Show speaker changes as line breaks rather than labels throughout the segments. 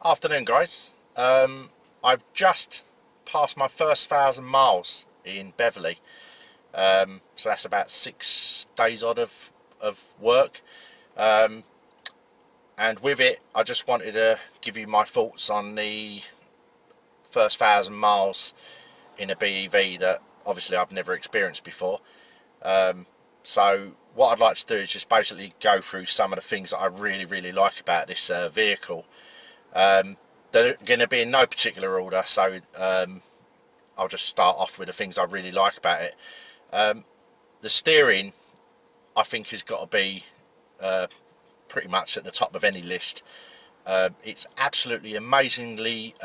Afternoon, guys. I've just passed my first 1,000 miles in Beverly, so that's about 6 days odd of work, and with it I just wanted to give you my thoughts on the first 1,000 miles in a BEV that obviously I've never experienced before. So what I'd like to do is just basically go through some of the things that I really like about this vehicle. They're going to be in no particular order, so I'll just start off with the things I really like about it. The steering, I think, has got to be pretty much at the top of any list. It's absolutely amazingly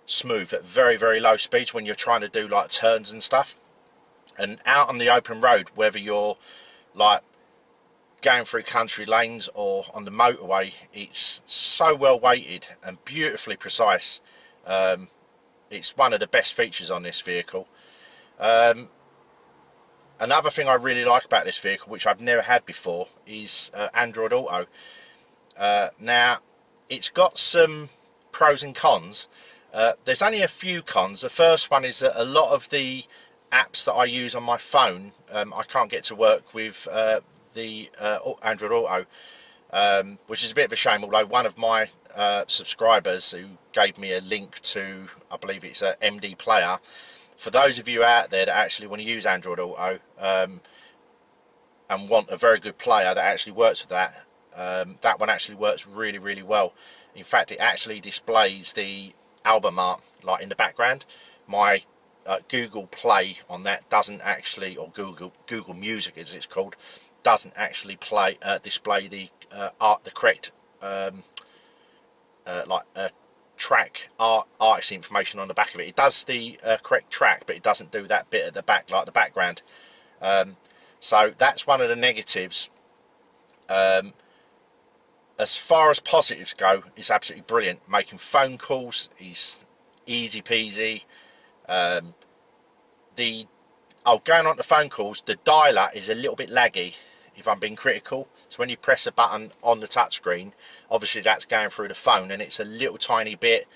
smooth at very low speeds when you're trying to do like turns and stuff. And out on the open road, whether you're like going through country lanes or on the motorway, it's so well weighted and beautifully precise. It's one of the best features on this vehicle. Another thing I really like about this vehicle, which I've never had before, is Android Auto. Now, it's got some pros and cons. There's only a few cons. The first one is that a lot of the apps that I use on my phone, I can't get to work with the Android Auto, which is a bit of a shame, although one of my subscribers who gave me a link to, I believe it's a MD Player, for those of you out there that actually want to use Android Auto and want a very good player that actually works with that, that one actually works really well. In fact, it actually displays the album art like in the background. My Google Play on that doesn't actually, or Google Music as it's called, doesn't actually display the correct track artist information on the back of it. It does the correct track, but it doesn't do that bit at the back, like the background. So that's one of the negatives. As far as positives go, it's absolutely brilliant. Making phone calls is easy peasy. Going on to phone calls, the dialer is a little bit laggy, if I'm being critical. So when you press a button on the touchscreen, obviously that's going through the phone, and it's a little tiny bit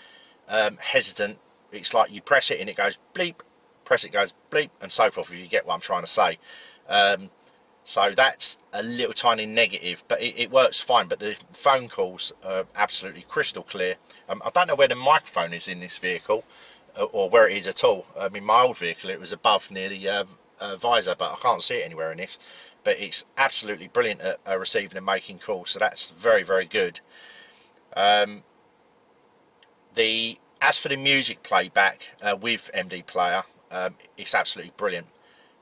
hesitant. It's like you press it and it goes bleep, press it, goes bleep, and so forth, if you get what I'm trying to say. So that's a little tiny negative, but it works fine. But the phone calls are absolutely crystal clear. I don't know where the microphone is in this vehicle, or where it is at all. In my old vehicle it was above near the visor, but I can't see it anywhere in this. But it's absolutely brilliant at receiving and making calls, so that's very good. As for the music playback with MD Player, it's absolutely brilliant.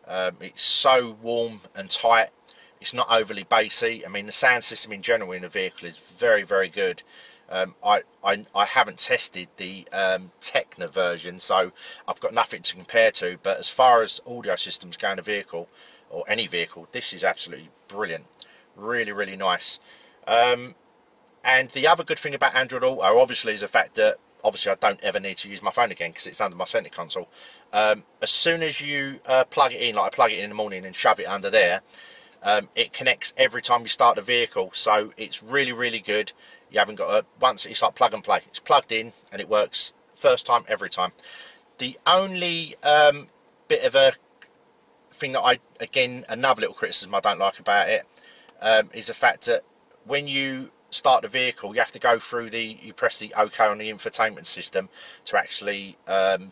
It's so warm and tight. It's not overly bassy. I mean, the sound system in general in the vehicle is very good. I haven't tested the Techno version, so I've got nothing to compare to, but as far as audio systems go in a vehicle, or any vehicle, this is absolutely brilliant. Really nice. And the other good thing about Android Auto obviously is the fact that obviously I don't ever need to use my phone again because it's under my center console. As soon as you plug it in, like I plug it in the morning and shove it under there, it connects every time you start the vehicle, so it's really good. You haven't got a, once it's like plug and play, it's plugged in and it works first time every time. The only bit of a thing that again, another little criticism I don't like about it, is the fact that when you start the vehicle, you have to go through you press the OK on the infotainment system to actually get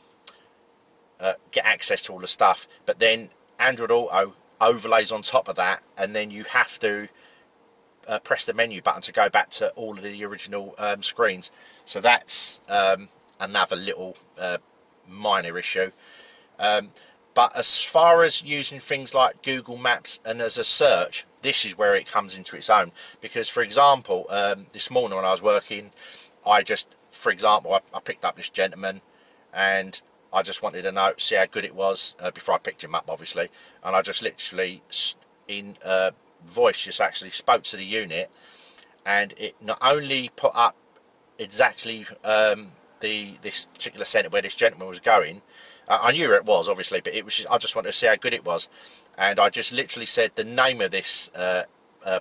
access to all the stuff, but then Android Auto overlays on top of that, and then you have to press the menu button to go back to all of the original screens. So that's another little minor issue. But as far as using things like Google Maps and as a search, this is where it comes into its own. Because, for example, this morning when I was working, I picked up this gentleman, and I just wanted to see how good it was before I picked him up, obviously. And I just literally, in voice, just actually spoke to the unit, and it not only put up exactly this particular centre where this gentleman was going. I knew where it was, obviously, but it was I just wanted to see how good it was, and I just literally said the name of this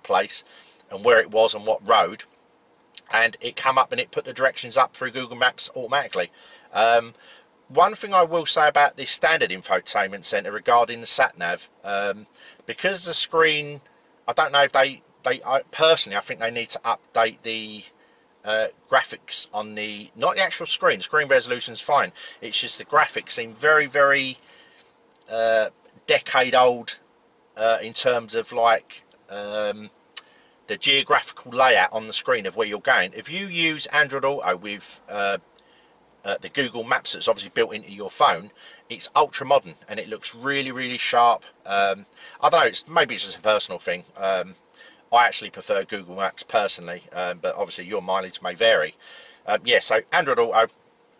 place and where it was and what road, and it come up and it put the directions up through Google Maps automatically. One thing I will say about this standard infotainment center regarding the sat nav, because the screen, I don't know if personally, I think they need to update the graphics on not the actual screen. The screen resolution is fine. It's just the graphics seem very, very decade old in terms of like the geographical layout on the screen of where you're going. If you use Android Auto with the Google Maps that's obviously built into your phone, it's ultra modern and it looks really, really sharp. I don't know, maybe it's just a personal thing. I actually prefer Google Maps personally, but obviously your mileage may vary. Yeah, so Android Auto,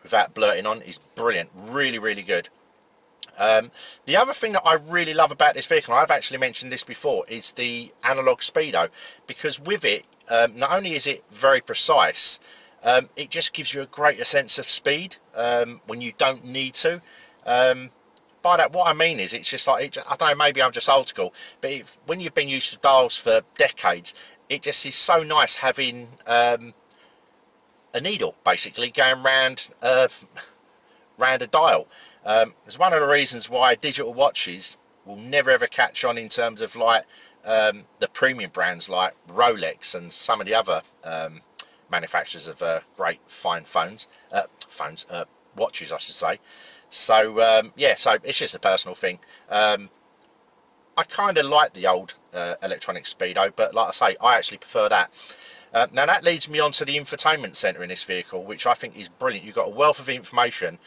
without blurting on, is brilliant. Really, really good. The other thing that I really love about this vehicle, and I've actually mentioned this before, is the Analogue Speedo, because with it, not only is it very precise, it just gives you a greater sense of speed when you don't need to. By that, what I mean is, it's just like, I don't know, maybe I'm just old school, but when you've been used to dials for decades, it just is so nice having a needle basically going round a dial. It's one of the reasons why digital watches will never ever catch on in terms of like the premium brands like Rolex and some of the other manufacturers of great fine watches I should say. So yeah, so it's just a personal thing. I kind of like the old electronic Speedo, but like I say, I actually prefer that. Now that leads me on to the infotainment center in this vehicle, which I think is brilliant. You've got a wealth of information,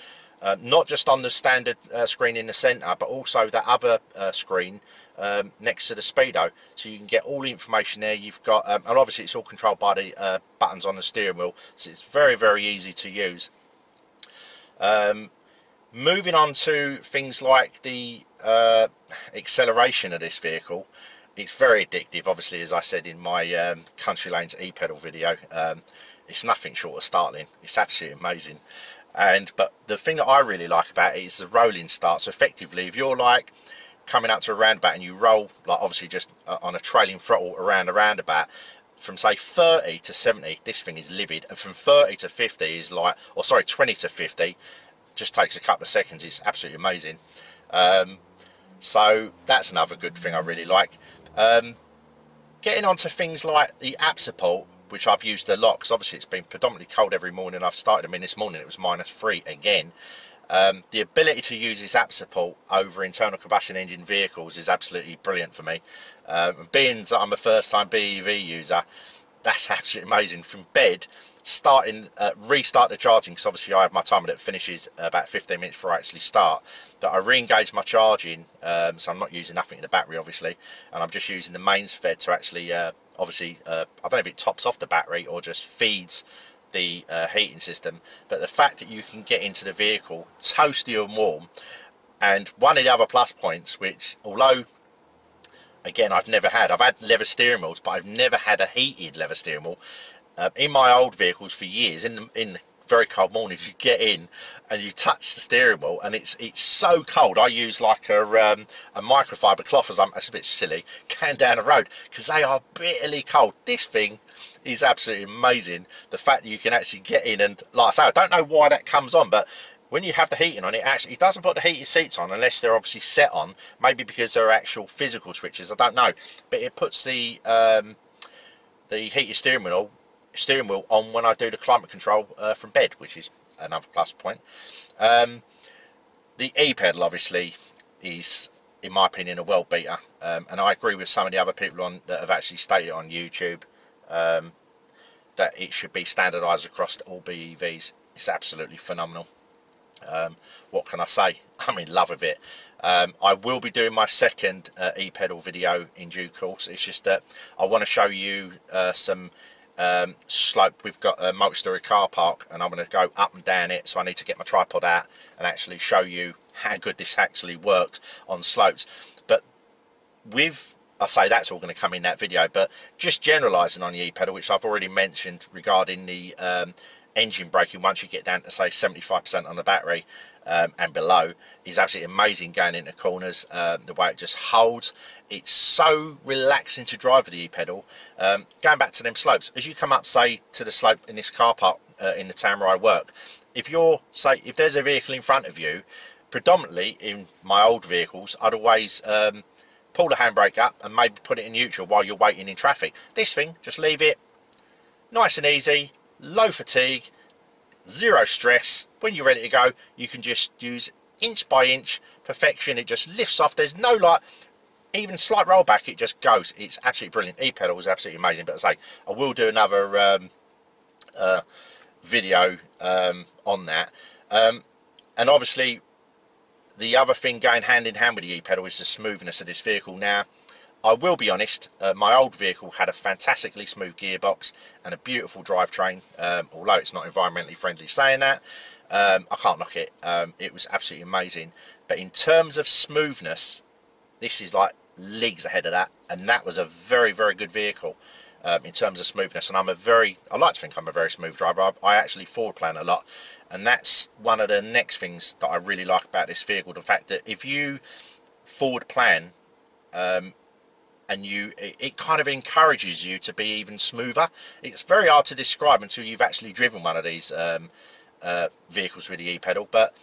not just on the standard screen in the center, but also that other screen next to the Speedo, so you can get all the information there. You've got and obviously it's all controlled by the buttons on the steering wheel, so it's very, very easy to use. Moving on to things like the acceleration of this vehicle, it's very addictive. Obviously, as I said in my Country Lanes e-pedal video, it's nothing short of startling. It's absolutely amazing. But the thing that I really like about it is the rolling start. So effectively, if you're like coming up to a roundabout and you roll, like obviously just on a trailing throttle around a roundabout, from say 30 to 70, this thing is livid, and from 30 to 50 is like, or sorry, 20 to 50 just takes a couple of seconds. It's absolutely amazing. So that's another good thing I really like. Getting on to things like the app support, which I've used a lot, because obviously it's been predominantly cold every morning. I've started them in this morning, it was -3 again. The ability to use this app support over internal combustion engine vehicles is absolutely brilliant for me. Being that I'm a first time BEV user, that's absolutely amazing. From bed, restart the charging, because obviously I have my timer that finishes about 15 minutes before I actually start, but I re-engage my charging, so I'm not using nothing in the battery obviously, and I'm just using the mains fed to actually obviously I don't know if it tops off the battery or just feeds the heating system, but the fact that you can get into the vehicle toasty and warm. And one of the other plus points, which although again I've had leather steering wheels, but I've never had a heated leather steering wheel. In my old vehicles for years, in the very cold mornings, you get in and you touch the steering wheel and it's so cold. I use like a microfiber cloth, as it's a bit silly, going down the road, because they are bitterly cold. This thing is absolutely amazing. The fact that you can actually get in, and like I say, I don't know why that comes on, but when you have the heating on, it doesn't put the heated seats on unless they're obviously set on, maybe because they're actual physical switches, I don't know, but it puts the heated steering wheel on when I do the climate control from bed, which is another plus point. The e-pedal obviously is, in my opinion, a world beater, and I agree with some of the other people that have actually stated on YouTube that it should be standardised across all BEVs. It's absolutely phenomenal. What can I say? I'm in love with it. I will be doing my second e-pedal video in due course. It's just that I want to show you some slope. We've got a multi-storey car park and I'm going to go up and down it, so I need to get my tripod out and actually show you how good this actually works on slopes. But I say that's all going to come in that video, but just generalising on the e-pedal, which I've already mentioned regarding the engine braking, once you get down to say 75% on the battery, and below is absolutely amazing going into corners. The way it just holds, it's so relaxing to drive with the e-pedal. Going back to them slopes, as you come up, say, to the slope in this car park in the town where I work, if there's a vehicle in front of you, predominantly in my old vehicles, I'd always pull the handbrake up and maybe put it in neutral while you're waiting in traffic. This thing, just leave it nice and easy, low fatigue, zero stress. When you're ready to go, you can just use inch by inch perfection. It just lifts off. There's no like even slight rollback, it just goes. It's absolutely brilliant. E-pedal was absolutely amazing. But as I say, I will do another video on that. And obviously the other thing going hand in hand with the e-pedal is the smoothness of this vehicle. Now I will be honest, my old vehicle had a fantastically smooth gearbox and a beautiful drivetrain, although it's not environmentally friendly saying that. I can't knock it. It was absolutely amazing. But in terms of smoothness, this is like leagues ahead of that, and that was a very, very good vehicle in terms of smoothness. And I like to think I'm a very smooth driver. I actually forward plan a lot, and that's one of the next things that I really like about this vehicle, the fact that if you forward plan, and it kind of encourages you to be even smoother. It's very hard to describe until you've actually driven one of these vehicles with the e-pedal, but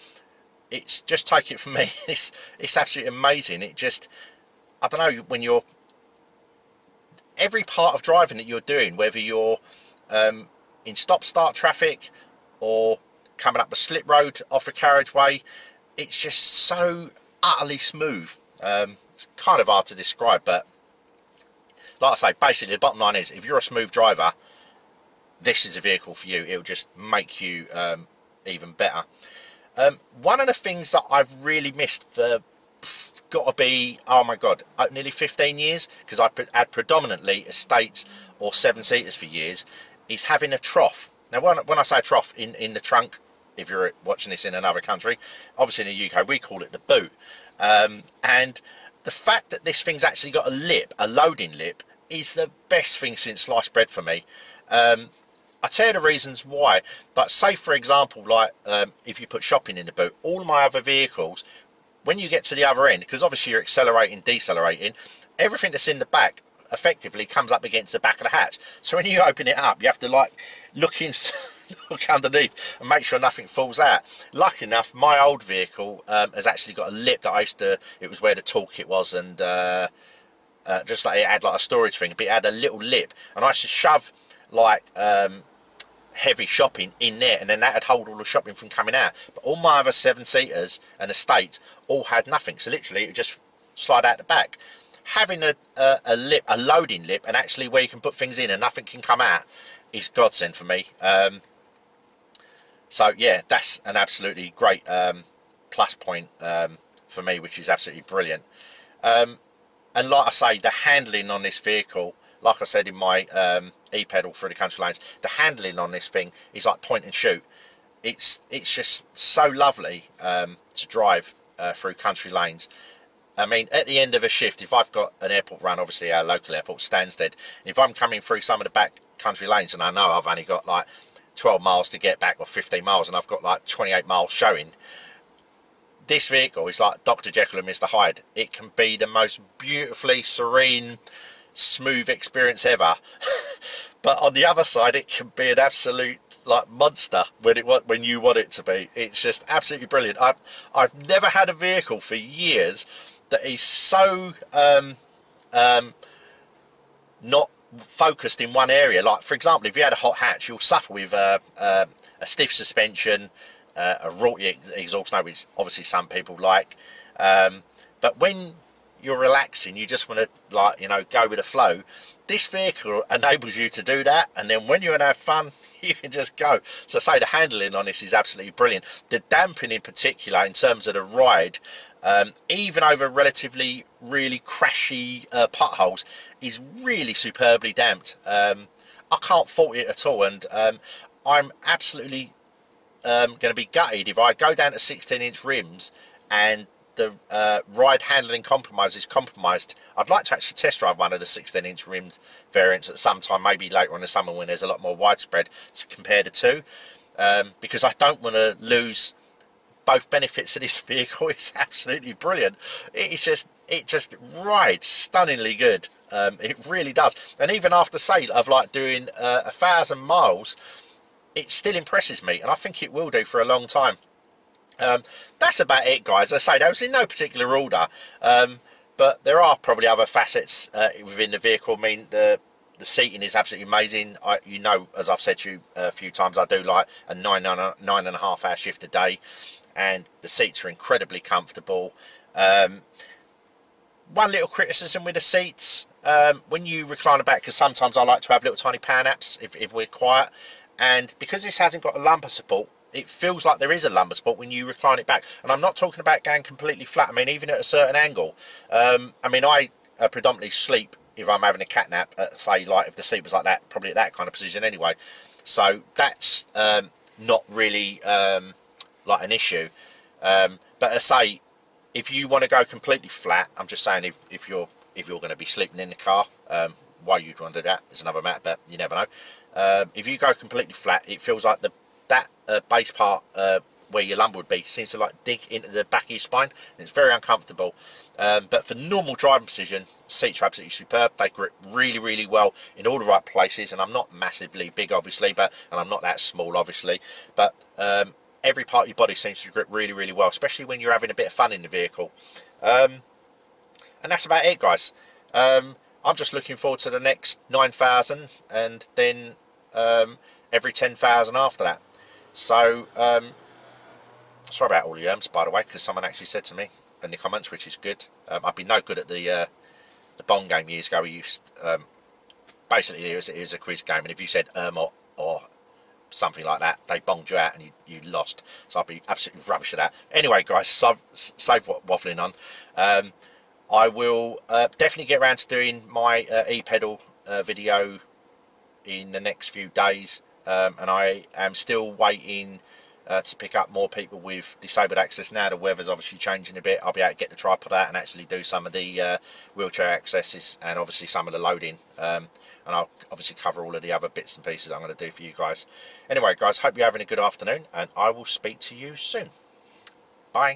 it's just, take it from me, it's absolutely amazing. It just, I don't know, when you're, every part of driving that you're doing, whether you're in stop-start traffic or coming up a slip road off a carriageway, it's just so utterly smooth. It's kind of hard to describe, but like I say, basically the bottom line is, if you're a smooth driver, this is a vehicle for you. It'll just make you even better. One of the things that I've really missed for, got to be, oh my god, nearly 15 years, because I had predominantly estates or 7-seaters for years, is having a trough. Now when I say a trough, in the trunk, if you're watching this in another country, obviously in the UK we call it the boot. And the fact that this thing's actually got a lip, a loading lip, is the best thing since sliced bread for me. I tell you the reasons why. Like, say for example, like if you put shopping in the boot, all my other vehicles, when you get to the other end, because obviously you're accelerating, decelerating, everything that's in the back effectively comes up against the back of the hatch. So when you open it up, you have to like look underneath and make sure nothing falls out. Lucky enough, my old vehicle has actually got a lip that I used to, it was where the toolkit was, and just like it had like a storage thing, but it had a little lip, and I used to shove like heavy shopping in there, and then that would hold all the shopping from coming out. But all my other 7-seaters and estates all had nothing, so literally it would just slide out the back. Having a lip, a loading lip, and actually where you can put things in and nothing can come out, is godsend for me. So yeah, that's an absolutely great plus point for me, which is absolutely brilliant. And like I say, the handling on this vehicle, like I said in my e-pedal through the country lanes, the handling on this thing is like point and shoot. It's just so lovely to drive through country lanes. I mean, at the end of a shift, if I've got an airport run, obviously our local airport, Stansted, and if I'm coming through some of the back country lanes and I know I've only got like 12 miles to get back, or 15 miles, and I've got like 28 miles showing, this vehicle is like Dr. Jekyll and Mr. Hyde. It can be the most beautifully serene, smooth experience ever. But on the other side, it can be an absolute like monster when you want it to be. It's just absolutely brilliant. I've never had a vehicle for years that is so not focused in one area. Like for example, if you had a hot hatch, you'll suffer with a stiff suspension, a rorty exhaust note, which obviously some people like, but when you're relaxing, you just want to, like, you know, go with the flow. This vehicle enables you to do that, and then when you want to have fun, you can just go. So I say the handling on this is absolutely brilliant. The damping in particular, in terms of the ride, even over relatively really crashy potholes, is really superbly damped. I can't fault it at all, and I'm absolutely going to be gutted if I go down to 16-inch rims and the ride handling compromise is compromised. I'd like to actually test drive one of the 16-inch rims variants at some time, maybe later on in the summer when there's a lot more widespread to compare the two, because I don't want to lose both benefits of this vehicle is absolutely brilliant. It just rides stunningly good. It really does. And even after, say, of like doing 1,000 miles, it still impresses me, and I think it will do for a long time. That's about it, guys. As I say, that was in no particular order, but there are probably other facets within the vehicle. I mean, the seating is absolutely amazing. You know, as I've said to you a few times, I do like a 9.5 hour shift a day, and the seats are incredibly comfortable. One little criticism with the seats, when you recline the back, because sometimes I like to have little tiny power naps if we're quiet, and because this hasn't got a lumbar support, it feels like there is a lumbar support when you recline it back. And I'm not talking about going completely flat. I mean, even at a certain angle. I mean, I predominantly sleep if I'm having a cat nap, say, like if the seat was like that, probably at that kind of position anyway. So that's not really like an issue. But as I say, if you want to go completely flat, I'm just saying, if you're going to be sleeping in the car, why you'd want to do that is another matter, but you never know. If you go completely flat, it feels like that base part where your lumbar would be seems to like dig into the back of your spine, and it's very uncomfortable. But for normal driving position, seats are absolutely superb. They grip really, really well in all the right places, and I'm not massively big, obviously, and I'm not that small, obviously, but every part of your body seems to grip really, really well, especially when you're having a bit of fun in the vehicle. And that's about it, guys. I'm just looking forward to the next 9,000, and then every 10,000 after that. So sorry about all the by the way, because someone actually said to me in the comments, which is good. I've been no good at the Bond game years ago. We used basically it was a quiz game, and if you said or something like that, they bonged you out and you lost. So I'd be absolutely rubbish at that. Anyway, guys, save waffling on. I will definitely get around to doing my e-pedal video in the next few days, and I am still waiting to pick up more people with disabled access. Now the weather's obviously changing a bit, I'll be able to get the tripod out and actually do some of the wheelchair accesses, and obviously some of the loading, and I'll obviously cover all of the other bits and pieces I'm going to do for you guys. Anyway, guys, hope you're having a good afternoon, and I will speak to you soon. Bye.